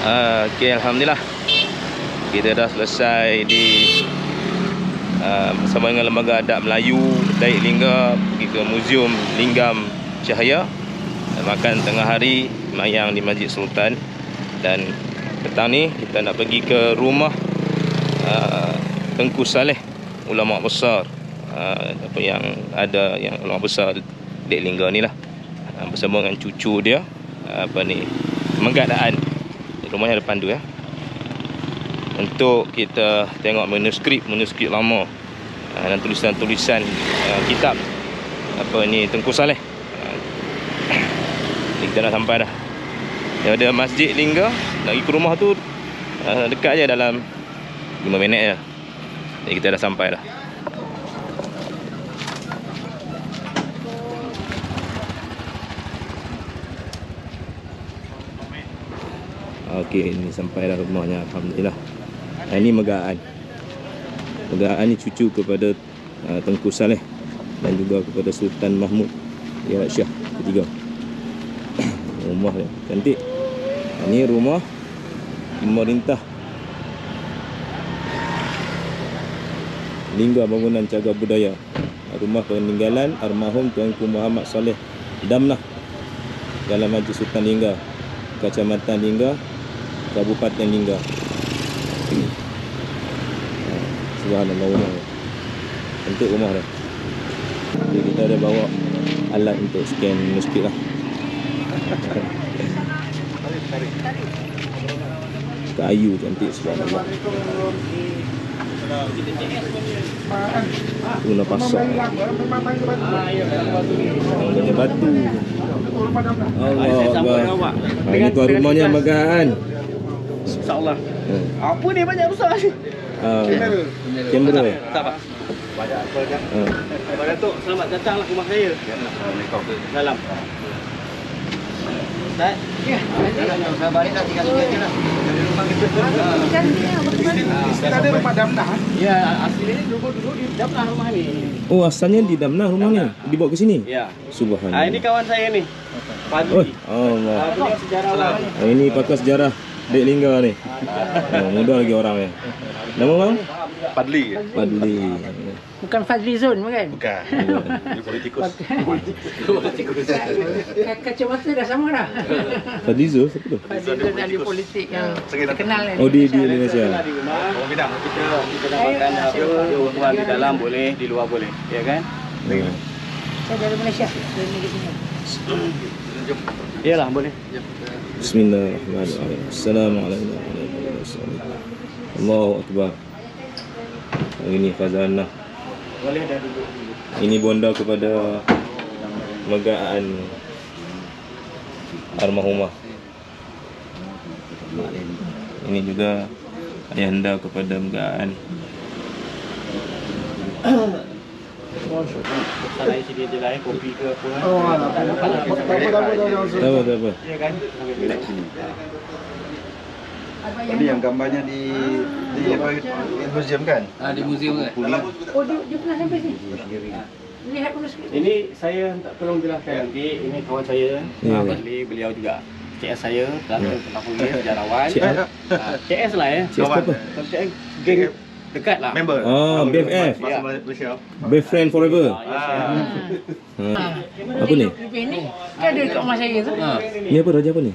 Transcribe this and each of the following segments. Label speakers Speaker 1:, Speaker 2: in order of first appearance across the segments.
Speaker 1: Okey, alhamdulillah. Kita dah selesai bersama dengan Lembaga Adab Melayu Daik Lingga pergi ke Muzium Linggam Cahaya. Makan tengah hari mayang di Masjid Sultan. Dan petang ni kita nak pergi ke rumah Tengku Saleh, ulama besar yang ulama besar Daik Lingga ni lah, bersama dengan cucu dia Menggadaan. Rumahnya ada pandu ya. Untuk kita tengok manuskrip lama dan tulisan-tulisan kitab Tengku Saleh. Kita dah sampai dah. Daripada Masjid Lingga nak pergi ke rumah tu dekat je, dalam 5 minit je. Jadi kita dah sampai dah. Okey, ini sampai dah rumahnya, alhamdulillah. Ini Megaan. Megaan ni cucu kepada Tengku Saleh dan juga kepada Sultan Mahmud Yarat Shah ketiga. Rumah dia cantik. Ini rumah pemerintah Lingga Bangunan Cagar Budaya. Rumah peninggalan almarhum Tuanku Muhammad Saleh Damnah dalam Masjid Sultan Lingga, Kecamatan Lingga, Kabupaten Lingga. Subhanallah, rumah dia cantik rumah dia. Jadi kita ada bawa alat untuk scan manuskrip lah. Kayu cantik, subhanallah. Guna pasak banyak batu. Allah. Ini tuan rumahnya Megaan.
Speaker 2: InsyaAllah. Apa ni banyak rusak ni?
Speaker 1: Kamera.
Speaker 2: Sabar. Pak Datuk, selamat datanglah rumah saya. Assalamualaikum. Salam. Ustaz? Ya. Saya balik dah tinggal sini aja lah. Dari rumah kita. Kita ada rumah Damnah. Ya, aslinya dulu di Damnah rumah ni.
Speaker 1: Oh, asalnya di Damnah rumah ni. Dibawa ke sini?
Speaker 2: Ya.
Speaker 1: Subhanallah.
Speaker 2: Ini kawan saya ni. Padli.
Speaker 1: Allah.
Speaker 2: Beliau sejarawan.
Speaker 1: Ini pakar sejarah Daik Lingga ni. Muda lagi orangnya. Nama bang?
Speaker 3: Padli.
Speaker 1: Padli.
Speaker 4: Bukan Fadli Zon bukan?
Speaker 3: Bukan. Dia politikus.
Speaker 4: Kacamata dah sama dah.
Speaker 1: Padli Zul siapa tu?
Speaker 4: Fadli Zon ahli politik yang terkenal kan.
Speaker 1: Oh, di Indonesia.
Speaker 2: Orang bidang kita dah makan apa di dalam boleh, di luar boleh. Ya kan?
Speaker 4: Saya dari Malaysia, dari negeri sini.
Speaker 2: Iyalah boleh.
Speaker 1: Bismillahirrahmanirrahim. Assalamualaikum warahmatullahi wabarakatuh. Allahu Akbar. Ini khazanah.
Speaker 2: Boleh dah duduk dulu.
Speaker 1: Ini bonda kepada Megaan almarhumah. Ini juga ayahanda kepada Megaan.
Speaker 2: Salah sini dia lain kopi ke apa kan?
Speaker 3: Oh, tak apa.
Speaker 2: Ya kan?
Speaker 3: Ini yang gambarnya di museum kan?
Speaker 5: Di museum kan?
Speaker 4: Oh, dia pernah sampai sini? Lihat manuskrip.
Speaker 2: Ini saya tak tolong jelaskan nanti. Ini kawan saya, Fadli, beliau juga CS saya, tentang sejarawan. CS lah ya.
Speaker 1: CS apa?
Speaker 2: CS geng dekat lah.
Speaker 3: Member.
Speaker 1: Oh, BFF.
Speaker 3: Masa Malaysia.
Speaker 1: Best friend forever. Apa ni?
Speaker 4: Ini kan ada kat rumah saya tu.
Speaker 1: Ni apa, raja apa ni?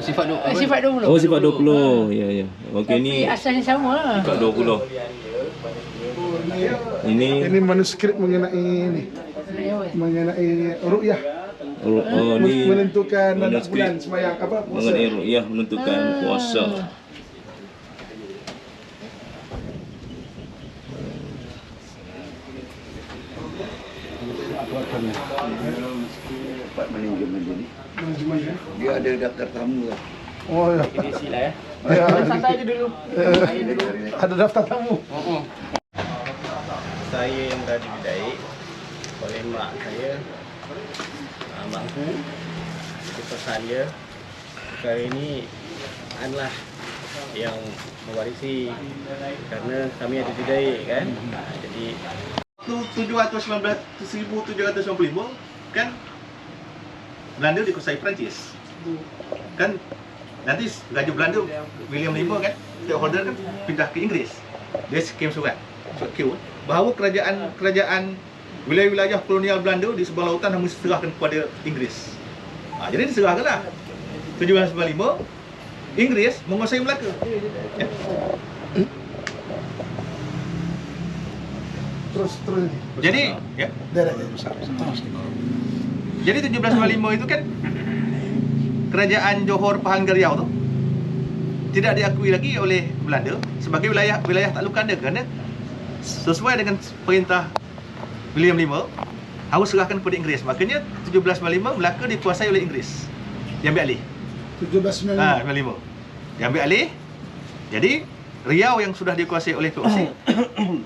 Speaker 5: Sifat duk.
Speaker 4: Sifat 20.
Speaker 1: Oh, sifat 20. Ya, ya. Okey, ni
Speaker 4: Tapi asalnya sama lah.
Speaker 1: sifat 20.
Speaker 6: Ini manuskrip mengenai ru'yah,
Speaker 1: Oh, ni
Speaker 6: menentukan anak
Speaker 1: manuskrip
Speaker 6: bulan sembahyang apa puasa.
Speaker 1: mengenai ru'yah, menentukan puasa.
Speaker 3: Pak manajemen ini. Dia ada daftar tamu lah.
Speaker 6: Oh ya.
Speaker 2: Ini sila ya.
Speaker 6: Ya.
Speaker 2: Santai aja dulu.
Speaker 6: Ada daftar tamu.
Speaker 2: Saya yang dah dibidaik oleh mak saya, makku. Itu pesan dia. Perkara ini adalah yang mewarisi kerana kami ada didaik kan. Jadi 1795 kan Belanda dikuasai Perancis. Kan
Speaker 7: nanti Raja Belanda William V kan, stakeholder kan pindah ke Inggeris. Dia kirim surat bahawa kerajaan wilayah-wilayah kolonial Belanda di sebelah lautan harus diserahkan kepada Inggeris. Jadi diserahkanlah. 1795 Inggeris menguasai Melaka. Ya.
Speaker 6: Terus
Speaker 7: Jadi, ya. Jadi 1795 itu kan kerajaan Johor Pahang Riau tu tidak diakui lagi oleh Belanda sebagai wilayah taklukan dia, kerana sesuai dengan perintah William V harus serahkan kepada Inggeris. Makanya 1795 Melaka dikuasai oleh Inggeris. Diambil alih.
Speaker 6: 1795.
Speaker 7: Diambil alih. Jadi Riau yang sudah dikuasai oleh POC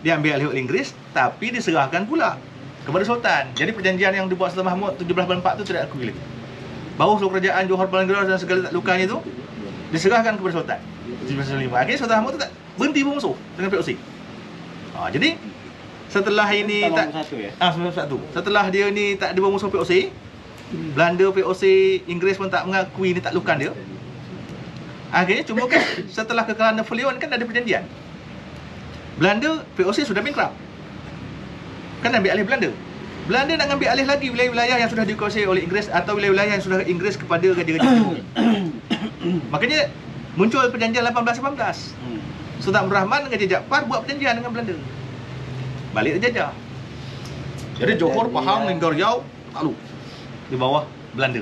Speaker 7: diambil alih oleh Inggeris, tapi diserahkan pula kepada Sultan. Jadi perjanjian yang dibuat Sultan Mahmud 1794 itu tidak diakui lagi. Bahawa seluruh kerajaan Johor Pahang Riau dan segala taklukannya itu diserahkan kepada Sultan. 1795. Akhirnya Sultan Mahmud itu tak berhenti bermusuh dengan POC. Jadi setelah ini tak 1991. Setelah dia ni tak ada bermusuh POC, Belanda, POC, Inggeris pun tak mengakui ni taklukan dia. Akhirnya cuma kan setelah kekalahan Napoleon kan ada perjanjian. Belanda, POC sudah bankrupt. Kan ambil alih Belanda. Belanda nak ambil alih lagi wilayah-wilayah yang sudah dikuasai oleh Inggeris atau wilayah-wilayah yang sudah Inggeris kepada raja-raja Timur. Makanya muncul perjanjian 1818. Sultan Abdul Rahman dengan Raja Jaafar buat perjanjian dengan Belanda. Balik terjajah. Jadi Johor, Pahang, Linggar Riau takluk di bawah Belanda.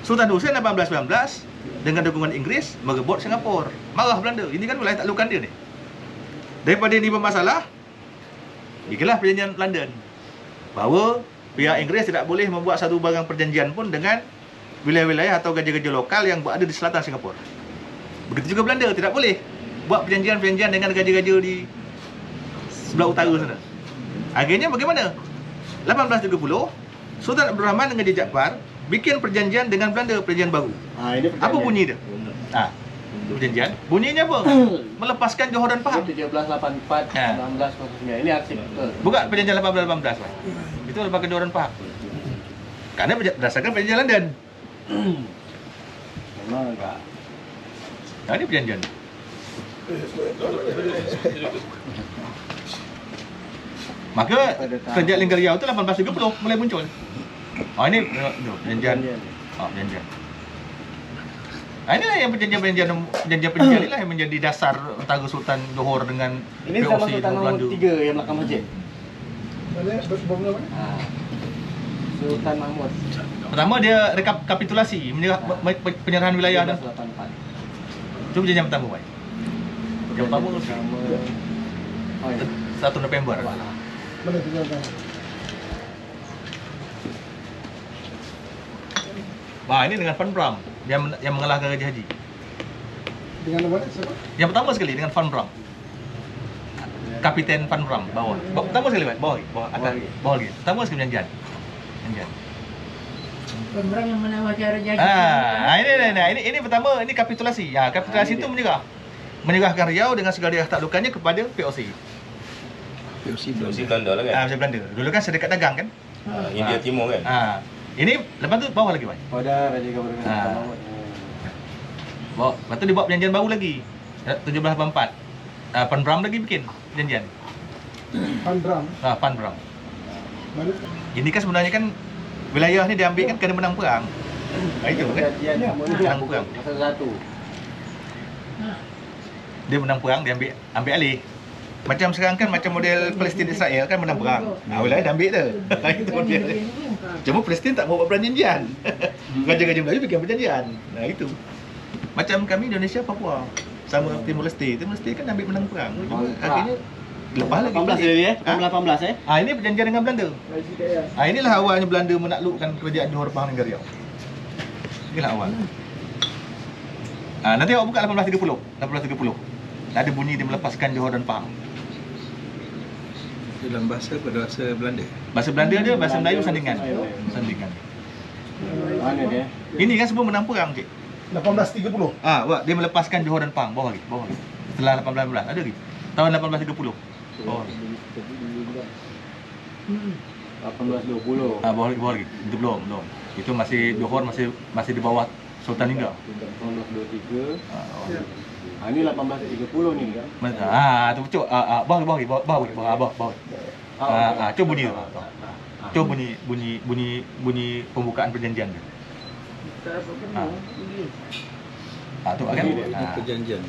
Speaker 7: Sultan Hussein 1819 dengan dukungan Inggeris merebut Singapura. Marah Belanda. Ini kan wilayah taklukan dia ni. Daripada ini bermasalah, bikinlah perjanjian London. Bahawa pihak Inggeris tidak boleh membuat satu barang perjanjian pun dengan wilayah-wilayah atau raja-raja lokal yang berada di selatan Singapura. Begitu juga Belanda tidak boleh buat perjanjian-perjanjian dengan raja-raja di sebelah utara sana. Akhirnya bagaimana? 1830 Sultan Abdul Rahman dengan Raja Jaafar bikin perjanjian dengan Belanda, perjanjian baru. Apa bunyi dia? Perjanjian. Bunyinya apa? Melepaskan Johor dan Pahang.
Speaker 2: 1784 1909. Ini artikel.
Speaker 7: Bukan perjanjian 1818, Pak. Itu lepaskan Johor dan Pahang. Karena berdasarkan perjanjian London.
Speaker 2: Memang enggak.
Speaker 7: Ini perjanjian. Maka kerajaan Linggar Riau itu 1830 mulai muncul. Ini perjanjian. Perjanjian. Inilah yang perjanjian inilah yang menjadi dasar antara Sultan Johor dengan
Speaker 2: Ini sama Sultan Mahmud 3 yang belakang masjid. Sultan Mahmud.
Speaker 7: Pertama dia rekapitulasi penyerahan wilayah dan
Speaker 2: 1884.
Speaker 7: itu perjanjian pertama, Pak. Yang pertama 1 November.
Speaker 6: Mana tu tuan?
Speaker 7: Wah, ini dengan Van Braam yang mengalahkan Raja Haji.
Speaker 6: Dengan mana? Siapa?
Speaker 7: Yang pertama sekali dengan Van Braam. Kapiten Van Braam bawah. Pertama sekali, Pak. Bawah lagi. Pertama sekali perjanjian.
Speaker 4: Pemberang yang menawar cara jadi.
Speaker 7: Ini pertama, ini kapitulasi. Kapitulasi itu menyerahkan Riau dengan segala daerah taklukannya kepada POC.
Speaker 1: POC Belanda lah kan?
Speaker 7: POC Belanda. Dulu kan sedekat dagang kan?
Speaker 1: India Timur kan?
Speaker 7: Ini lepas tu bawah lagi, Pak.
Speaker 2: Pada Raja Gabungan Sultan Mahmud.
Speaker 7: Lepas tu dia buat perjanjian baru lagi. 1784. Van Braam lagi bikin perjanjian.
Speaker 6: Van Braam.
Speaker 7: Van Braam.
Speaker 6: Mana?
Speaker 7: Ini kan sebenarnya kan wilayah ni diambil kan kerana menang perang. Itu kan? Menang perang.
Speaker 2: Masa satu.
Speaker 7: Dia menang perang, dia ambil alih. Macam sekarang kan macam model Palestin Israel kan menang perang. Wilayah dia ambil tu. Itu dia. Cuma Palestin tak mau buat perjanjian. Raja-raja Melayu bikin perjanjian. Itu. Macam kami Indonesia, Papua. Sama Timur Leste. Timur Leste kan ambil menang perang. Cuma akhirnya lepas lagi.
Speaker 2: 18 dia 18
Speaker 7: Ini perjanjian dengan Belanda. Inilah awalnya Belanda menaklukkan kerajaan Johor Pahang Linggar Riau. Inilah awal. Nanti awak buka 1830. Ada bunyi dia melepaskan Johor dan Pahang.
Speaker 5: Dalam bahasa Belanda.
Speaker 7: Bahasa Belanda dia, bahasa Melayu sandingan.
Speaker 2: Mana dia?
Speaker 7: Ini kan semua menang perang, Cik.
Speaker 6: 1830.
Speaker 7: Wah, dia melepaskan Johor dan Pahang. Bawah lagi. Setelah 1812 ada lagi. Tahun 1830. Bawah lagi.
Speaker 2: 1820.
Speaker 7: Bawah lagi. Itu belum. Itu masih Johor masih di bawah Sultan Lingga.
Speaker 2: 1823. Ini 1830 ni kan.
Speaker 7: Tu betul. Bawa. Cuba bunyi tu. Cuba bunyi pembukaan perjanjian tu. Tu kan.
Speaker 5: Perjanjian.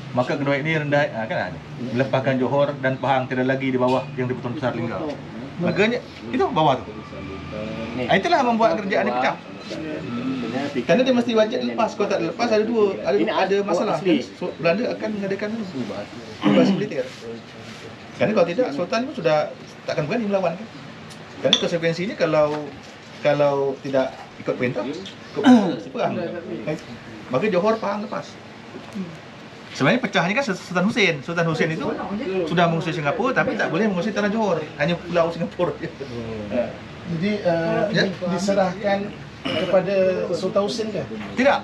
Speaker 7: Maka kedua ini rendah kan melepaskan Johor dan Pahang tidak lagi di bawah yang di-Pertuan Besar Lingga. Makanya itu bawah tu. Itulah membuat kerajaan ni pecah. Kerana dia mesti wajib lepas. Kalau tak lepas ada masalah. Belanda akan mengadakan bebas militer. Kerana kalau tidak Sultan pun sudah takkan berani melawan kan. Kerana konsekuensinya kalau tidak ikut perintah, ikut perang. Maka Johor Pahang lepas. Sebenarnya pecahnya kan Sultan Hussein. Sultan Hussein itu sudah menguasai Singapura tapi tak boleh menguasai tanah Johor, hanya pulau Singapura.
Speaker 6: Jadi diserahkan kepada Sultan Hussein ke?
Speaker 7: Tidak.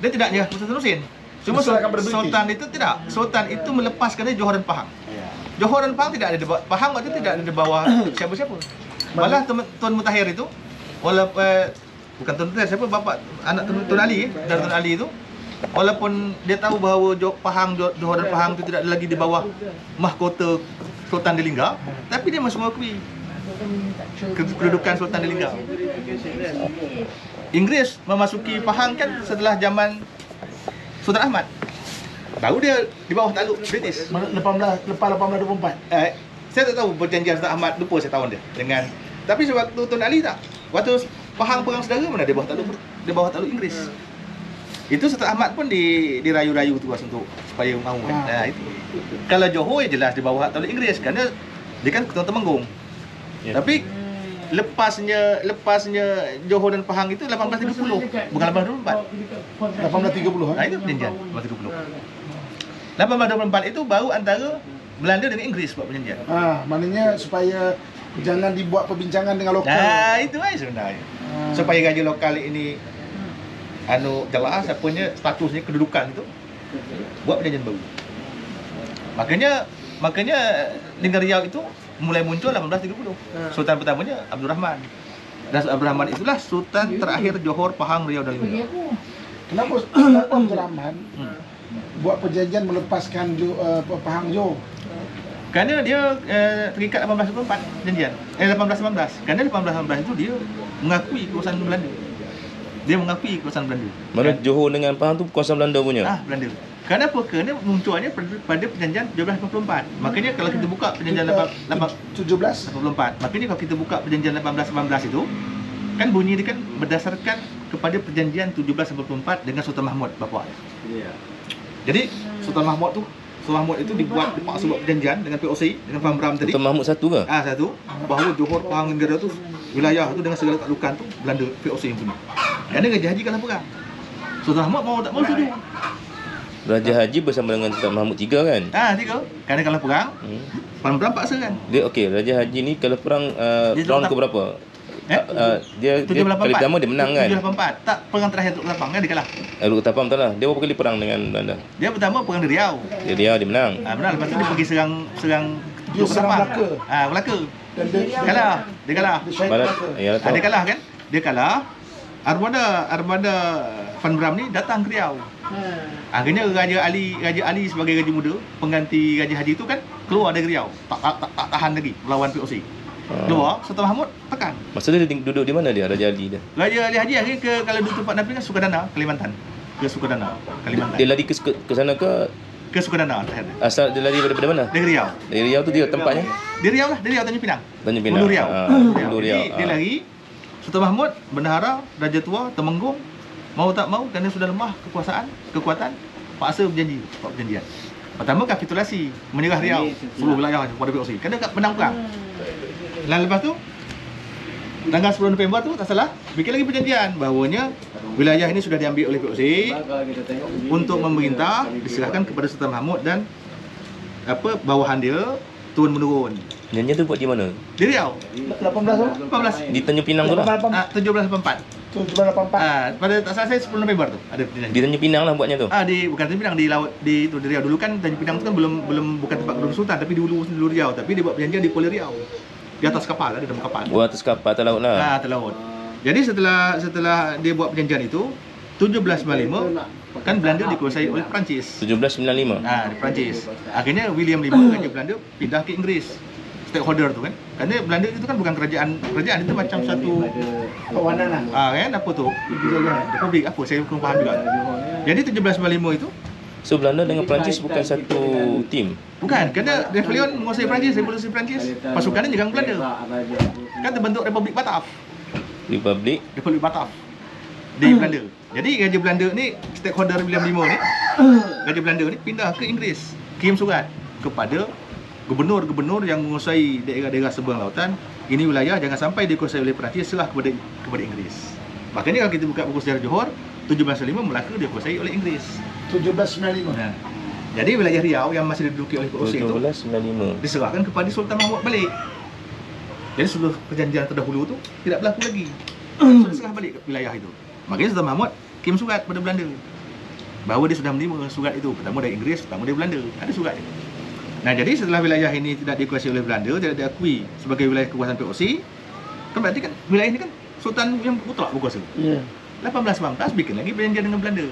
Speaker 7: Dia tidak nyerah Sultan Hussein. Cuma
Speaker 6: Diserahkan pada British.
Speaker 7: Sultan itu tidak. Sultan itu melepaskan dia Johor dan Pahang. Johor dan Pahang tidak ada di bawah, Pahang waktu itu tidak ada di bawah siapa-siapa. Malah Tuan Mutahir itu walaupun bukan Tuan Mutahir, siapa bapa anak Tuan Ali, dari Tuan Ali itu, walaupun dia tahu bahawa Johor dan Pahang itu tidak ada lagi di bawah mahkota Sultan Delingga, tapi dia masih mengakui kedudukan Sultan Delingga. Inggris memasuki Pahang kan setelah zaman Sultan Ahmad. Baru dia di bawah takluk British.
Speaker 6: Lepas 1824.
Speaker 7: Saya tak tahu perjanjian Sultan Ahmad, lupa saya tahun dia dengan. Tapi sewaktu Tun Ali tak. Waktu Pahang perang saudara mana dia bawah takluk Inggris. Itu Sultan Ahmad pun dirayu-rayu tuas untuk supaya mau kan. Itu. Kalau Johor jelas di bawah takluk Inggris kerana dia kan ketua Temenggung. Tapi lepasnya Johor dan Pahang itu 1830, bukan 1824.
Speaker 6: 1830.
Speaker 7: Itu perjanjian 1830. 1824 itu baru antara Belanda dengan Inggris buat perjanjian.
Speaker 6: Maknanya supaya jangan dibuat perbincangan dengan lokal.
Speaker 7: Itu aja sebenarnya. Supaya raja lokal ini jelas apanya statusnya, kedudukan itu buat perjanjian baru. Makanya negara Riau itu mulai muncul 1830. Sultan pertamanya Abdul Rahman. Dan Abdul Rahman itulah sultan terakhir Johor, Pahang, Riau dan Lingga.
Speaker 6: Kenapa Abdul Rahman buat perjanjian melepaskan Pahang Johor?
Speaker 7: Kerana dia terikat 1824 perjanjian. 1818. Kerana 1818 itu dia mengakui kekuasaan Belanda. Dia mengakui kekuasaan Belanda.
Speaker 1: Mana Johor dengan Pahang tu kawasan Belanda punya?
Speaker 7: Belanda. Kerana apa? Kerana munculnya pada perjanjian 1784. Makanya kalau kita buka perjanjian
Speaker 6: 1784.
Speaker 7: makanya kalau kita buka perjanjian 1818 itu kan bunyi dia kan berdasarkan kepada perjanjian 1784 dengan Sultan Mahmud bapa dia. Jadi Sultan Mahmud itu dipaksa buat perjanjian dengan POC, dengan Van Bram tadi.
Speaker 1: Sultan Mahmud satu ke?
Speaker 7: Satu. Bahawa Johor, Pahang, negara tu wilayah tu dengan segala taklukan tu Belanda, POC yang punya. Kerana Raja Haji kalah perang. Sultan Mahmud mau tak mau setuju.
Speaker 1: Raja Haji bersama dengan Sultan Mahmud 3 kan?
Speaker 7: 3. Kerana kalah perang, Van Bram paksa kan.
Speaker 1: Dia Raja Haji ni kalau perang round ke berapa? Dia kali
Speaker 7: 784.
Speaker 1: pertama dia menang kan?
Speaker 7: 784. Tak, perang terakhir Teluk Tapang kan dia kalah.
Speaker 1: Teluk Tapang betul lah. Dia berapa kali perang dengan Belanda?
Speaker 7: Dia pertama perang di Riau.
Speaker 1: Dia menang.
Speaker 7: Menang, lepas tu dia pergi serang
Speaker 6: Dia serang Melaka.
Speaker 7: Melaka.
Speaker 6: Dan dia
Speaker 7: Kalah. Dia kalah.
Speaker 1: Ya,
Speaker 7: Dia kalah kan? Dia kalah. Armada Van Bram ni datang ke Riau. Akhirnya Raja Ali sebagai raja muda, pengganti Raja Haji tu kan keluar dari Riau. Tak tahan lagi melawan POC. Keluar, Sultan Mahmud tekan.
Speaker 1: Masa dia duduk di mana dia, Raja Ali dia?
Speaker 7: Raja Ali Haji akhirnya kalau duduk tempat Nabi kan Sukadana, Kalimantan. Ke Sukadana, Kalimantan.
Speaker 1: Dia lari ke sana ke?
Speaker 7: Ke Sukadana terakhir.
Speaker 1: Asal dia lari daripada mana?
Speaker 7: Dari Riau.
Speaker 1: Dari Riau tu dia tempatnya?
Speaker 7: Dari Riau lah, dari Riau Tanjung Pinang.
Speaker 1: Tanjung Pinang.
Speaker 7: Hulu Riau.
Speaker 1: Hulu Riau.
Speaker 7: Jadi dia lari. Sultan Mahmud bendahara, Raja Tua, Temenggung, mau tak mau kerana sudah lemah kekuatan, paksa perjanjian. Pertama kapitulasi, menyerah Riau, seluruh wilayah kepada POC. Kerana menang perang. Dan lepas tu tanggal 10 November tu tak salah, bikin lagi perjanjian bahawanya wilayah ini sudah diambil oleh POC untuk memerintah, diserahkan kepada Sultan Mahmud dan bawahan dia turun menurun.
Speaker 1: Nyanyi tu buat di mana?
Speaker 7: Di Riau.
Speaker 6: 18
Speaker 1: Di Tanjung Pinang tu lah.
Speaker 7: 1784.
Speaker 6: 1784.
Speaker 7: Pada tak salah saya 10 November tu ada perjanjian.
Speaker 1: Di Tanjung Pinang lah buatnya tu.
Speaker 7: Bukan Tanjung Pinang, di laut di Riau. Dulu kan Tanjung Pinang tu kan belum bukan tempat Gubernur Sultan, tapi di hulu Riau, tapi dia buat perjanjian di Kuala Riau. Di atas kapal, ada dalam kapal.
Speaker 1: Atas kapal atas laut lah.
Speaker 7: Atas laut. Jadi setelah dia buat perjanjian itu, 1795 kan Belanda dikuasai oleh Perancis.
Speaker 1: 1795.
Speaker 7: Di Perancis. Akhirnya William V Raja Belanda pindah ke Inggris. Stakeholder tu kan. Kerana Belanda itu kan bukan kerajaan itu macam satu
Speaker 6: Kawanan lah.
Speaker 7: kan apa tu? Republik apa saya kurang faham juga. Jadi 1795 itu
Speaker 1: So Belanda dengan Perancis bukan satu tim.
Speaker 7: bukan, kerana Napoleon menguasai Perancis, revolusi Perancis, pasukannya jangan Belanda. Kan terbentuk Republik Bataf. Republik Bataf di Belanda. Jadi Raja Belanda ni, stakeholder William V ni, Raja Belanda ni pindah ke Inggeris, kirim surat kepada gubernur-gubernur yang menguasai daerah-daerah seberang lautan. Ini wilayah jangan sampai dikuasai oleh Perancis, serah kepada Inggeris. Makanya kalau kita buka buku sejarah Johor, 1705 Melaka dikuasai oleh Inggeris.
Speaker 6: 1795.
Speaker 7: Jadi wilayah Riau yang masih diduduki oleh POC itu
Speaker 1: 1795.
Speaker 7: diserahkan kepada Sultan Mahmud balik. Jadi seluruh perjanjian terdahulu tu tidak berlaku lagi. Sudah diserah balik ke wilayah itu. Makanya Sultan Mahmud kirim surat kepada Belanda bahawa dia sudah menerima surat itu, pertama dari Inggeris, pertama dari Belanda. Ada surat itu. Nah, jadi setelah wilayah ini tidak dikuasai oleh Belanda, tidak diakui sebagai wilayah kekuasaan POC, kan berarti kan wilayah ini kan Sultan yang mutlak berkuasa.
Speaker 6: Ya.
Speaker 7: 1819 bikin lagi perjanjian dengan Belanda.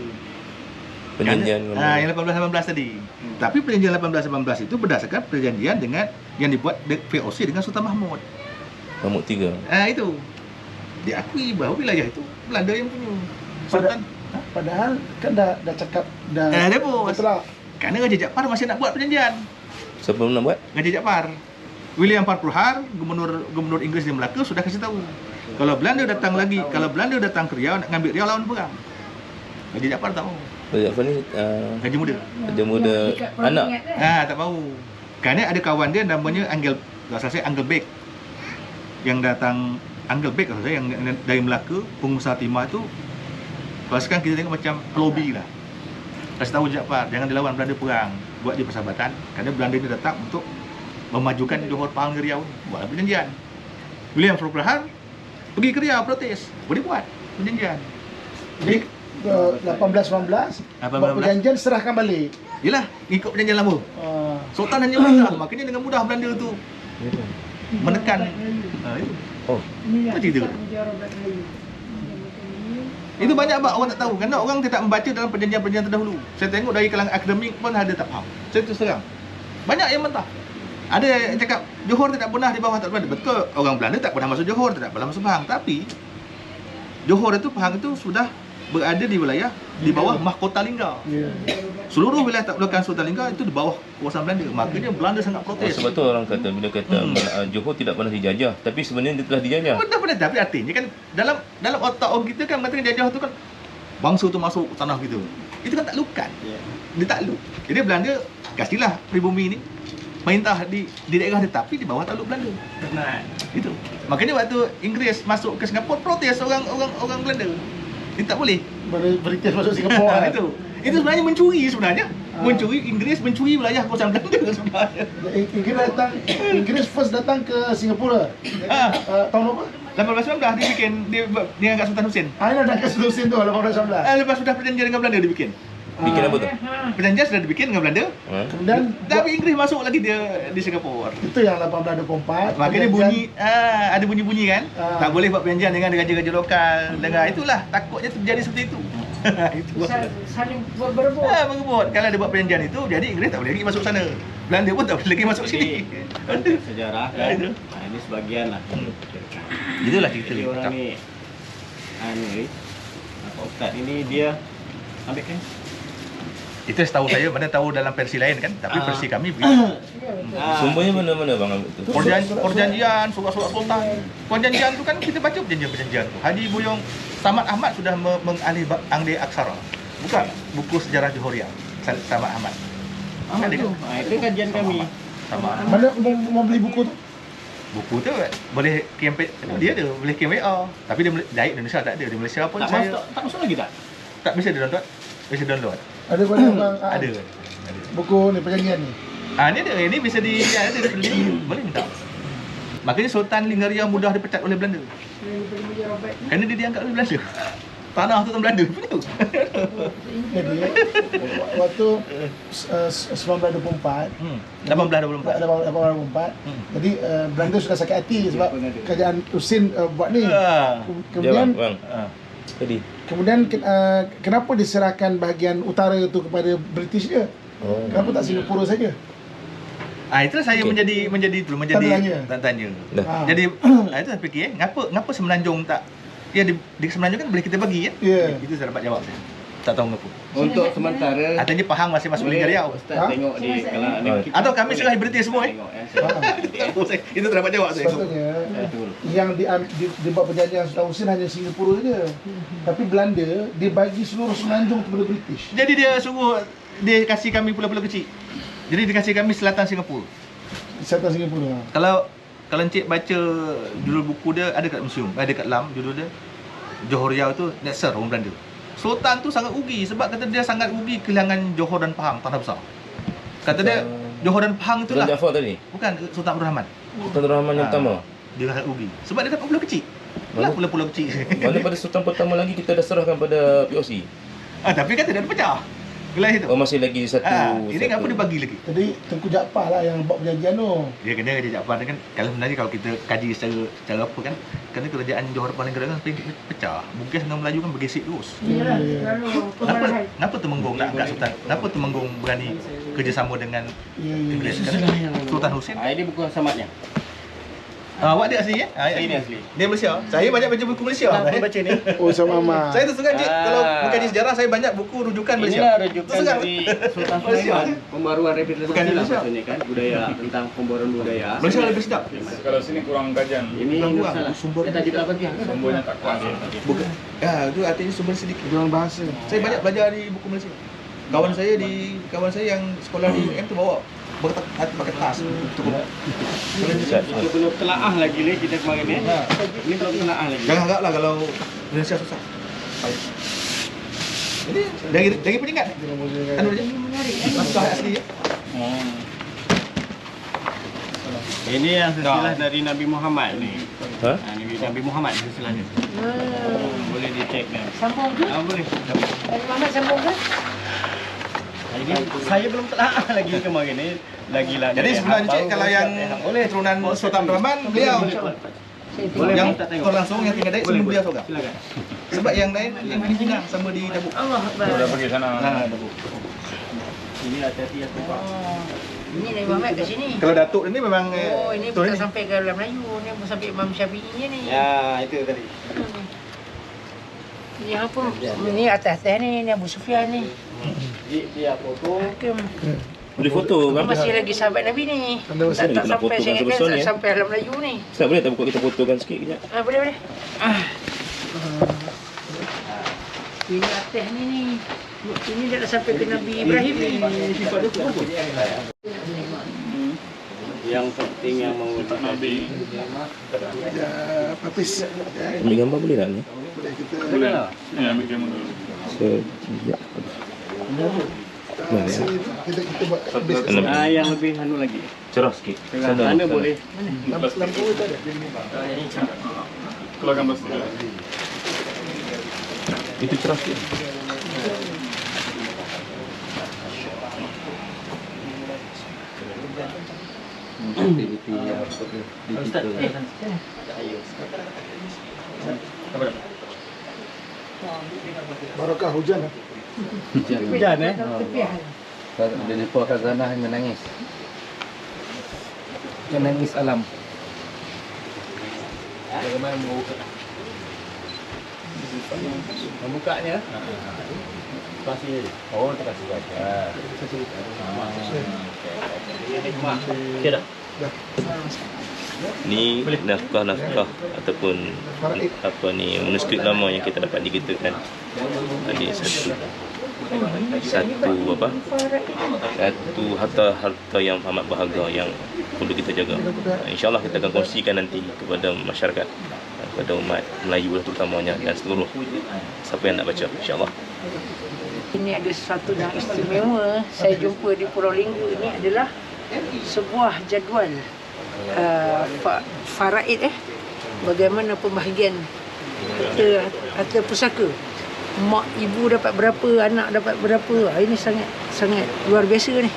Speaker 1: Perjanjian
Speaker 7: Yang 1818 tadi. Tapi perjanjian 1818 itu berdasarkan perjanjian dengan yang dibuat VOC dengan Sultan Mahmud.
Speaker 1: Mahmud III.
Speaker 7: Itu diakui bahawa wilayah itu Belanda yang punya. Sultan
Speaker 6: Padahal kan dah cakap dah.
Speaker 7: dia bos.
Speaker 6: Mutlak.
Speaker 7: Kerana Raja Jaafar masih nak buat perjanjian.
Speaker 1: Siapa nak buat?
Speaker 7: Raja Jaafar. William Farquhar, gubernur Inggeris di Melaka sudah kasih tahu. Kalau Belanda datang ke Riau nak ngambil Riau lawan perang. Raja Jaafar tak mau.
Speaker 1: Raja apa ni?
Speaker 7: Raja muda.
Speaker 1: Raja muda anak.
Speaker 7: Tak mau. Kerana ada kawan dia namanya Angel Bek yang datang, Angel Bek yang dari Melaka, pengusaha timah tu. Kalau sekarang kita tengok macam lobby lah. Kasih tahu Jaafar jangan dilawan Belanda perang, buat dia persahabatan. Kerana Belanda ni datang untuk memajukan Johor Pahang Riau, buatlah perjanjian. William Farquhar pergi ke Riau protes, boleh buat perjanjian. Jadi
Speaker 6: 1819 buat perjanjian serahkan balik.
Speaker 7: Yelah, ikut perjanjian lama. Sultan hanya perintah, makanya dengan mudah Belanda tu menekan. Itu.
Speaker 1: Oh,
Speaker 7: Apa cerita? Itu banyak orang tak tahu, kerana orang tidak membaca dalam perjanjian-perjanjian terdahulu. Saya tengok dari kalangan akademik pun ada tak faham. Saya terus terang, banyak yang mentah. Ada yang cakap Johor tidak pernah di bawah tak Belanda. Betul, orang Belanda tak pernah masuk Johor, tidak pernah masuk Pahang. Tapi Johor itu, Pahang itu sudah berada di wilayah di bawah Mahkota Lingga. Seluruh wilayah tak belakang Sultan Lingga itu di bawah kuasaan Belanda. Makanya Belanda sangat protes.
Speaker 1: sebab tu orang kata bila kata Johor tidak pernah dijajah, tapi sebenarnya dia telah dijajah.
Speaker 7: Benar-benar, tapi artinya kan dalam otak orang kita kan mengatakan jajah tu kan bangsa tu masuk tanah gitu. Itu kan taklukan. Dia takluk. Jadi Belanda kasihlah pribumi ni perintah di daerah dia, tapi di bawah takluk Belanda. Itu. Makanya waktu Inggeris masuk ke Singapura protes orang Belanda. Dia tak boleh.
Speaker 6: British masuk Singapura.
Speaker 7: Itu sebenarnya mencuri sebenarnya. Inggris mencuri wilayah kuasaan Belanda sebenarnya.
Speaker 6: Inggris first datang ke Singapura. Tahun apa?
Speaker 7: 1819 dia angkat Sultan Husin.
Speaker 6: Ini dah ke Sultan tu 1819.
Speaker 7: Lepas sudah perjanjian dengan Belanda dibikin.
Speaker 1: Bikin apa tu?
Speaker 7: Perjanjian sudah dibikin dengan Belanda.
Speaker 6: Kemudian
Speaker 7: Tapi Inggris masuk lagi dia di Singapura.
Speaker 6: itu yang 1824.
Speaker 7: Makanya bunyi ada bunyi-bunyi kan. Tak boleh buat perjanjian dengan raja-raja lokal. Dengan itulah takutnya terjadi seperti itu. Itu.
Speaker 4: Saling berebut.
Speaker 7: Mengebut. Kalau dia buat perjanjian itu, jadi Inggris tak boleh lagi masuk sana. Belanda pun tak boleh lagi masuk sini.
Speaker 2: Sejarah kan. Ini sebagian lah.
Speaker 7: Itulah cerita
Speaker 2: Jadi orang ni Pak Ustaz ini dia ambil kan.
Speaker 7: Itu setahu saya, mana tahu dalam versi lain kan, tapi versi kami begitu.
Speaker 1: Sumbernya mana-mana bang ambil tu?
Speaker 7: Perjanjian, surat-surat sultan. Perjanjian tu kan kita baca perjanjian tu. Haji Buyong Samad Ahmad sudah mengalih angli aksara. Buka buku sejarah Johoriah. Samad Ahmad.
Speaker 2: Itu kajian kami.
Speaker 7: Sama.
Speaker 6: Mana mau beli buku tu?
Speaker 7: Buku tu boleh kempe dia ada, boleh KMA. Tapi dia dari Indonesia tak ada. Di Malaysia pun
Speaker 2: Tak masuk lagi tak?
Speaker 7: tak bisa download. Bisa download.
Speaker 6: Ada banyak bang.
Speaker 7: Ada.
Speaker 6: Buku ni perjanjian ni.
Speaker 7: Ni ada. Ini bisa ada boleh minta. Makanya Sultan Linggaria mudah dipecat oleh Belanda. Kerana dia diangkat oleh Belanda. Tanah tu Belanda punya.
Speaker 6: Jadi waktu 1924 1824 jadi Belanda sudah sakit hati sebab kerajaan Husin buat ni. Kemudian
Speaker 1: Tadi.
Speaker 6: Kemudian kenapa diserahkan bahagian utara itu kepada British dia? Kenapa tak Singapura saja?
Speaker 7: Itulah saya menjadi tanda tanya.
Speaker 1: Dah.
Speaker 7: Jadi itu saya fikir ngapa Semenanjung tak di Semenanjung kan boleh kita bagi kan?
Speaker 6: Ya.
Speaker 7: Itu saya dapat jawab saya. Tak tahu ngapa.
Speaker 2: Untuk sementara
Speaker 7: Katanya Pahang masih masuk Liga Riau.
Speaker 2: Ustaz tengok di kalau ada kita
Speaker 7: Atau kami serah British semua
Speaker 2: tengok saya.
Speaker 7: Itu tak dapat jawab saya.
Speaker 6: Sepatutnya yang dibuat perjanjian Sultan Husain hanya Singapura saja. Tapi Belanda dia bagi seluruh Semenanjung kepada British.
Speaker 7: Jadi dia dia kasih kami pulau-pulau kecil. Jadi dia kasih kami selatan Singapura.
Speaker 6: Di selatan Singapura.
Speaker 7: Kalau encik baca judul buku dia ada kat museum, ada kat LAM judul dia. Johor Riau tu Nasser orang Belanda. Sultan tu sangat rugi sebab kata dia sangat rugi kehilangan Johor dan Pahang, tanah besar. Kata dia Johor dan Pahang itulah.
Speaker 1: Sultan Jaafar tadi.
Speaker 7: Bukan Sultan Abdul Rahman.
Speaker 1: Sultan Abdul Rahman yang pertama.
Speaker 7: Dia sangat rugi sebab dia dapat pulau kecil. Lah pulau-pulau kecil.
Speaker 1: Mana pada sultan pertama lagi kita dah serahkan pada POC.
Speaker 7: Tapi kan tidak ada pecah. Wilayah itu.
Speaker 1: Oh masih lagi satu.
Speaker 7: Ini kenapa dia bagi lagi?
Speaker 6: Jadi Tengku Jaafar lah yang buat perjanjian tu.
Speaker 7: Dia kena Raja Jaafar kan kalau kita kaji secara apa kan, kerana kerajaan Johor paling kera kan pecah. Bugis dengan Melayu kan bergesek terus.
Speaker 4: Iyalah, lalu pemarahan.
Speaker 7: Kenapa Temenggung nak angkat Sultan? Kenapa Temenggung berani kerjasama dengan Inggeris? Kerana Sultan Husain.
Speaker 2: Ini buku samatnya.
Speaker 7: Awak dia asli ya?
Speaker 2: Ini asli.
Speaker 7: Dia Malaysia. Saya banyak baca buku Malaysia.
Speaker 2: Apa baca ni?
Speaker 6: Oh sama Mama.
Speaker 7: Saya terus terang kalau mengkaji sejarah saya banyak buku rujukan Malaysia.
Speaker 2: Inilah rujukan
Speaker 7: Terus terang.
Speaker 2: dari Sultan
Speaker 7: Malaysia.
Speaker 2: Sulaiman. Pembaruan revitalisasi
Speaker 7: Bukan
Speaker 2: lah
Speaker 7: Indonesia.
Speaker 2: maksudnya kan, budaya tentang pembaruan budaya.
Speaker 7: Malaysia lebih sedap.
Speaker 5: Kalau sini kurang kajian.
Speaker 2: Ini
Speaker 7: Kurang
Speaker 2: salah.
Speaker 7: sumber.
Speaker 2: Kita juga bagi.
Speaker 5: Sumbernya tak kuat.
Speaker 7: Bukan. Itu artinya sumber sedikit.
Speaker 6: Dalam bahasa.
Speaker 7: Saya banyak belajar di buku Malaysia. Kawan saya yang sekolah di UM tu bawa pakai tas cukup.
Speaker 2: Kita belum telaah lagi ni kita kemarin ni. Ini belum telaah lagi.
Speaker 7: Jangan agaklah kalau Indonesia susah. Baik. Jadi dari peringkat. Anu aja. Naskah asli ya.
Speaker 2: Ini yang silsilah dari Nabi Muhammad ni.
Speaker 1: Ha?
Speaker 2: Nabi Muhammad silsilah ni. Boleh dicek ni.
Speaker 4: Sambung ke?
Speaker 2: Boleh.
Speaker 4: Nabi Muhammad sambung ke?
Speaker 2: Ini saya belum telaah lagi kemarin ni. Lagilah.
Speaker 7: Jadi sebenarnya Encik kalau yang keturunan Sultan Abdul Rahman beliau
Speaker 2: Boleh
Speaker 7: yang
Speaker 2: minta tengok.
Speaker 7: tuan langsung yang tinggal Daik sebelum beliau seorang.
Speaker 2: Silakan.
Speaker 7: Sebab yang lain yang Filipina sama di Dabuk.
Speaker 4: Allah Akbar.
Speaker 5: Dah pergi sana.
Speaker 7: Dabuk.
Speaker 2: Ini hati-hati ya.
Speaker 4: Ini Nabi Muhammad kat sini.
Speaker 7: Kalau Datuk ni memang
Speaker 4: Oh, ini
Speaker 7: betul
Speaker 4: bukan
Speaker 7: ni.
Speaker 4: sampai ke dalam Melayu. Ni pun sampai Imam Syafi'i ni.
Speaker 2: Ya, itu tadi.
Speaker 4: Ni apa? Ni atas-atas ni Abu Sufyan ni.
Speaker 2: Dia foto.
Speaker 4: Hakim.
Speaker 1: Boleh foto kan?
Speaker 4: Masih lagi sahabat Nabi ni.
Speaker 6: Anda masih
Speaker 4: Tak
Speaker 1: nak
Speaker 4: sampai
Speaker 1: foto
Speaker 4: saya
Speaker 1: masa besar ni,
Speaker 4: kan sampai dalam Melayu ni.
Speaker 1: Ustaz boleh tak buka kita fotokan sikit kejap?
Speaker 4: Boleh boleh. Ini atas ni. Ini dah sampai ke Nabi Ibrahim ni.
Speaker 2: Yang penting yang mengutip Nabi.
Speaker 6: Ya, Papis.
Speaker 1: Ambil gambar boleh tak ni?
Speaker 6: Boleh kita.
Speaker 2: Boleh lah.
Speaker 5: Ya, ambil kamera dulu.
Speaker 1: Sekejap. Nah, ya.
Speaker 6: Kita buat habis.
Speaker 2: Yang lebih anu lagi.
Speaker 1: Cerah sikit.
Speaker 2: Sana boleh.
Speaker 6: Lampu itu ada.
Speaker 5: Keluarkan plastik.
Speaker 1: Itu cerah sikit.
Speaker 6: Barakah hujan.
Speaker 2: Hujan
Speaker 3: Dari Puan Khazanah yang menangis. Menangis alam.
Speaker 2: Bagaimana membukanya? Pasti. Oh, terkasih baca. Okey dah.
Speaker 1: Ni naskah-naskah ataupun apa ni manuskrip lama yang kita dapat digitukan. Ada satu harta yang amat berharga yang perlu kita jaga. InsyaAllah kita akan kongsikan nanti kepada masyarakat, kepada umat Melayu terutamanya dan seluruh siapa yang nak baca, insyaAllah.
Speaker 4: Ini ada sesuatu yang istimewa saya jumpa di Pulau Linggu. Ini adalah sebuah jadual faraid bagaimana pembahagian harta pusaka. Mak ibu dapat berapa, anak dapat berapa. Ini sangat luar biasa ni.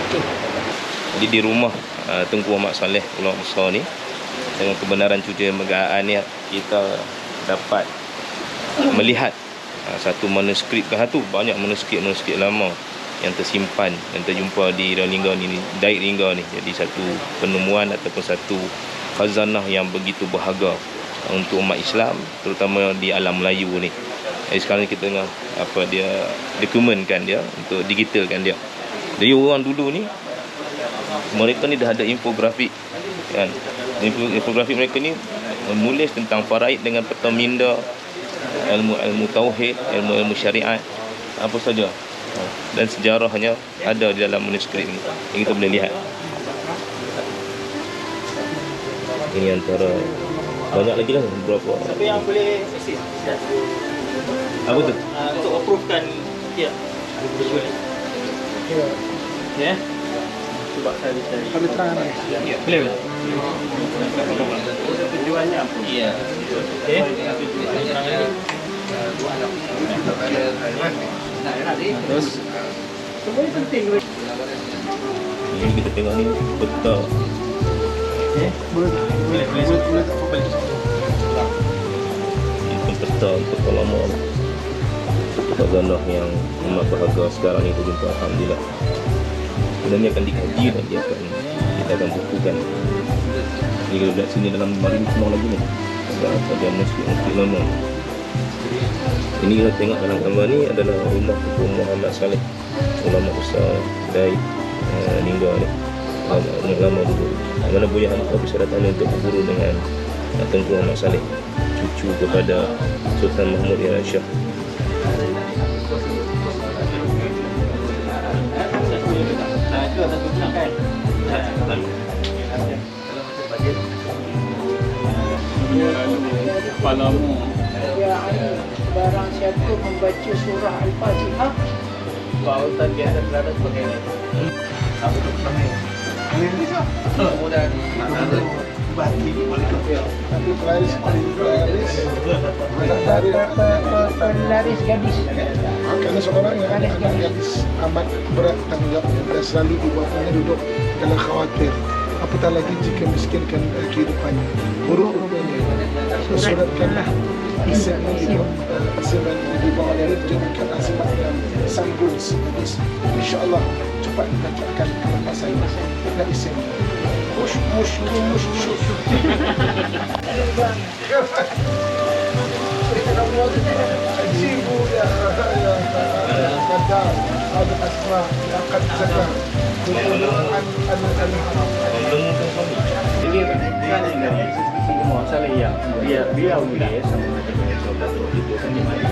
Speaker 4: Okay.
Speaker 1: Jadi di rumah Tunku Ahmad Saleh ulama besar ni dengan kebenaran cuci permegaan ni, kita dapat melihat satu manuskrip tu, banyak manuskrip lama yang tersimpan dan terjumpa di Lingga ni, Daik Lingga ni. Jadi satu penemuan ataupun satu khazanah yang begitu berharga untuk umat Islam, terutama di alam Melayu ni. Jadi sekarang kita tengah dokumenkan dia, untuk digitalkan dia. Jadi orang dulu ni, mereka ni dah ada infografik kan. Infografik mereka ni menulis tentang faraid dengan peta minda, ilmu tauhid, ilmu syariat, apa saja. Dan sejarahnya ada di dalam manuskrip ni yang kita boleh lihat. Ini antara banyak lagi lah beberapa.
Speaker 2: Siapa yang boleh assist?
Speaker 1: Apa tu?
Speaker 2: Untuk approvekan dia. Ya. Cuba saya cari.
Speaker 6: Ada terangan ni.
Speaker 2: Boleh. Tujuannya apa? Ya. Okey.
Speaker 1: Terus
Speaker 2: Semuanya penting.
Speaker 1: ini kita tengok ni peta.
Speaker 2: Boleh tak fokus?
Speaker 1: Ini peta untuk ulama. Khazanah yang amat berharga sekarang ni terjumpa, alhamdulillah. Dan ini akan dikaji dan kita akan bukukan. Jadi kalau lihat sini dalam lemari ni semua lagi ni ada manuskrip lama. Ini kita tengok dalam gambar ni adalah rumah Tunku Muhammad Saleh, ulama besar Daik Lingga ni, ulama dulu. Mana Buya Hamka bisa datang untuk berguru dengan Tunku Muhammad Saleh, cucu kepada Sultan Mahmud Irawan Shah.
Speaker 5: Kepalamu.
Speaker 4: Ya Ali, barang siapa membaca surah Al-Fatihah,
Speaker 2: Pautan biasa berada sebagai ini. Apa tu namanya? Kemudian
Speaker 4: pelaris gadis.
Speaker 6: Karena seorang yang ada anak gadis amat berat tanggungjawab dan selalu ibunya duduk dalam khawatir, apatah lagi jika miskinkan kehidupannya. Buruk rupanya suratkanlah isim itu, isim yang dibawa dari jadikan asimat yang sanggul sebudis. InsyaAllah cepat dapatkan kelepasan dan isim. Mush mush mush mush. Ajibu ya Qadar ada asma laqad zakar
Speaker 2: ini kan semua masalah yang beliau nulis sama macam itu kan di mana.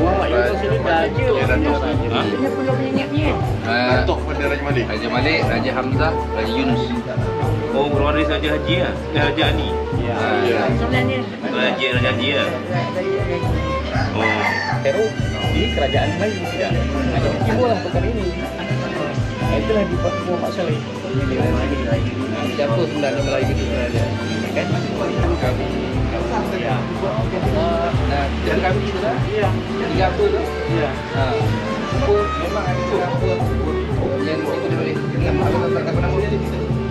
Speaker 2: Wah, itu sini baca.
Speaker 4: Ini perlu ingatnya.
Speaker 7: Datuk pada Raja Malik.
Speaker 3: Raja Malik, Raja Hamzah, Raja Yunus.
Speaker 1: Oh, waris Raja Haji lah. Raja Ani.
Speaker 2: Ya.
Speaker 4: Sebenarnya
Speaker 1: Raja Haji lah. Oh.
Speaker 2: Peru di kerajaan Melayu tidak. Hanya timbullah perkara ini. Itulah dibuat semua masalah ini.
Speaker 3: Siapa sebenarnya Melayu itu sebenarnya?
Speaker 2: Kan? Kami ya.
Speaker 3: Nah, jadi kami itu lah.
Speaker 2: Iya.
Speaker 3: Tiga apa tu?
Speaker 2: Iya.
Speaker 3: Apa? Memang ada apa? Yang itu diberi. Nama apa nama dia?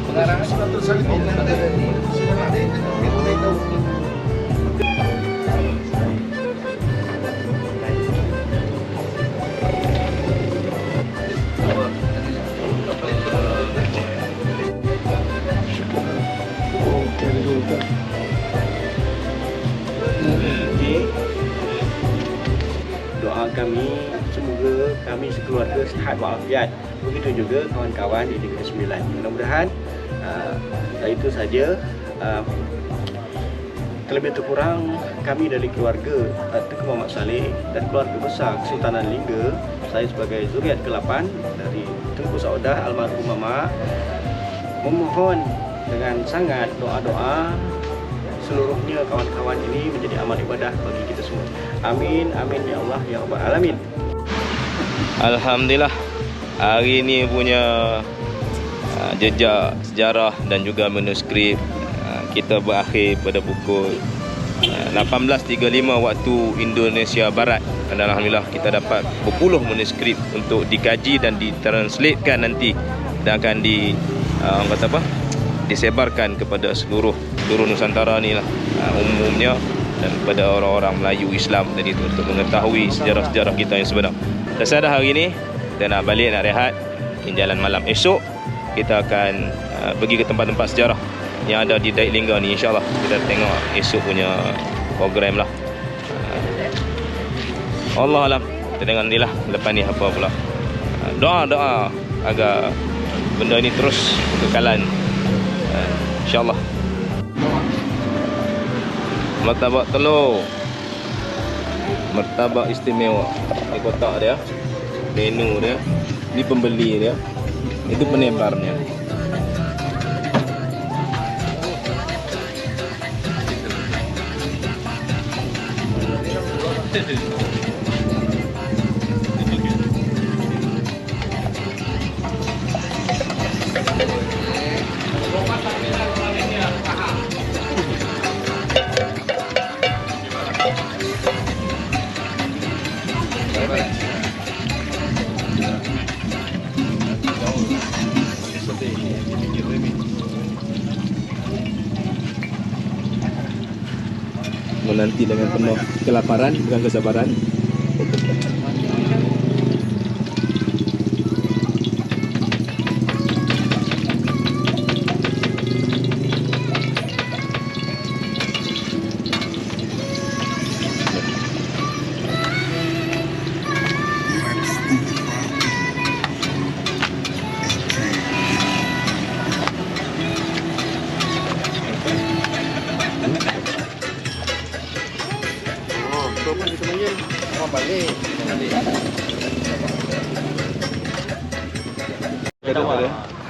Speaker 3: Pengarang
Speaker 6: Sunatul Salimin. Sudah ada yang tahu.
Speaker 2: Doa kami semoga kami sekeluarga sihat walafiat. Begitu juga kawan-kawan di Negeri Sembilan. Mudah-mudahan itu saja. Terlebih terkurang kami dari keluarga Tunku Muhammad Saleh dan keluarga besar Kesultanan Lingga, saya sebagai zuriat ke-8 dari Tunku Saudah almarhum Mama, memohon dengan sangat doa-doa seluruhnya kawan-kawan ini menjadi amal ibadah bagi kita semua. Amin, amin ya Allah ya Rabbal Alamin.
Speaker 1: Alhamdulillah, hari ini punya jejak sejarah dan juga manuskrip kita berakhir pada pukul 18.35 waktu Indonesia Barat. Dan alhamdulillah kita dapat berpuluh manuskrip untuk dikaji dan ditranslatekan nanti, dan akan disebarkan kepada seluruh Nusantara ni lah, umumnya, dan kepada orang-orang Melayu Islam tadi tu, untuk mengetahui sejarah-sejarah kita yang sebenar. Tersadah hari ni kita nak balik, nak rehat, in jalan malam. Esok kita akan pergi ke tempat-tempat sejarah yang ada di Daik Lingga ni. InsyaAllah kita tengok esok punya program lah. Allah alam, kita tengok ni lah lepas ni apa pula. Doa agar benda ni terus kekekalan, InsyaAllah. Martabak telur, martabak istimewa. Ni kotak dia, menu dia, ni pembeli dia, itu penebarnya. Menanti dengan penuh kelaparan, bukan kesabaran.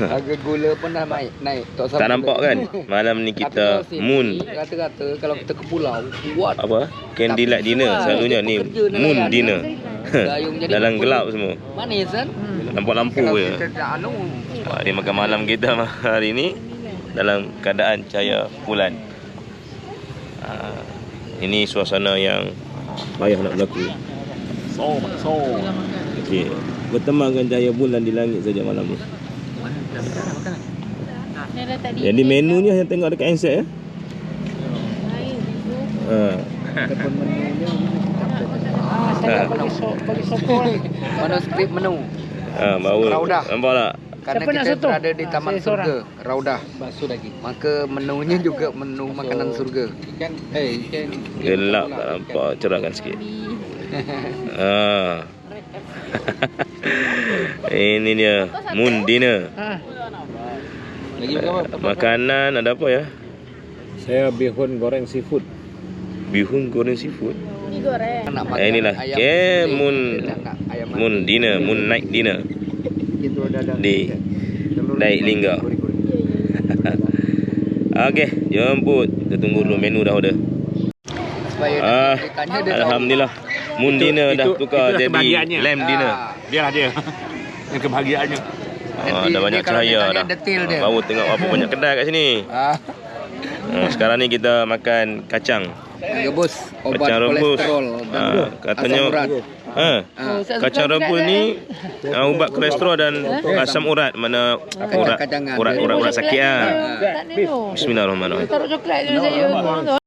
Speaker 3: Harga gula pun dah naik.
Speaker 1: Tak nampak kan? Malam ni kita moon,
Speaker 3: Kata-kata kalau kita ke pulau buat
Speaker 1: apa? Candlelight dinner selalunya ni, moon dinner. Dalam gelap semua.
Speaker 3: manis kan?
Speaker 1: Nampak lampu
Speaker 3: Kalau
Speaker 1: je.
Speaker 3: kita tak
Speaker 1: Dia makan malam kita hari ni dalam keadaan cahaya bulan. Ini suasana yang payah nak berlaku. Okey, bertemankan cahaya bulan di langit saja malam ni. Jadi menunya yang tengok dekat handset ya.
Speaker 4: Bagi sokong.
Speaker 3: manuskrip menu.
Speaker 1: Baru
Speaker 3: Raudah.
Speaker 1: nampak tak?
Speaker 3: Karena
Speaker 4: Siapa nak
Speaker 3: kita
Speaker 4: soto?
Speaker 3: berada di Taman
Speaker 4: Saya
Speaker 3: Surga, Raudah. Basuh lagi. Maka menunya juga menu makanan surga. Ikan
Speaker 1: Gelap tak nampak, cerahkan sikit. Ini dia moon dinner. Makanan ada apa ya?
Speaker 8: Saya bihun goreng seafood.
Speaker 1: Bihun goreng seafood.
Speaker 3: Nak makan
Speaker 1: Inilah
Speaker 3: ayam
Speaker 1: moon dinner, moon night dinner di Daik Lingga. Okey, jemput. Kita tunggu dulu, menu dah order. Alhamdulillah, moon dinner dah tukar jadi lamb dinner.
Speaker 8: Biarlah dia. Yang kebahagiaannya.
Speaker 1: Ada banyak cahaya dah. Baru tengok berapa banyak kedai kat sini. Sekarang ni kita makan kacang.
Speaker 3: Rebus obat
Speaker 1: Kacang rebus.
Speaker 3: kolesterol dan
Speaker 1: Katanya
Speaker 3: asam urat.
Speaker 1: kacang rebus ni ubat kolesterol dan asam urat. Mana urat sakit ah.
Speaker 4: Tak ni tu.
Speaker 1: Bismillahirrahmanirrahim.
Speaker 4: Taruh coklat je saya.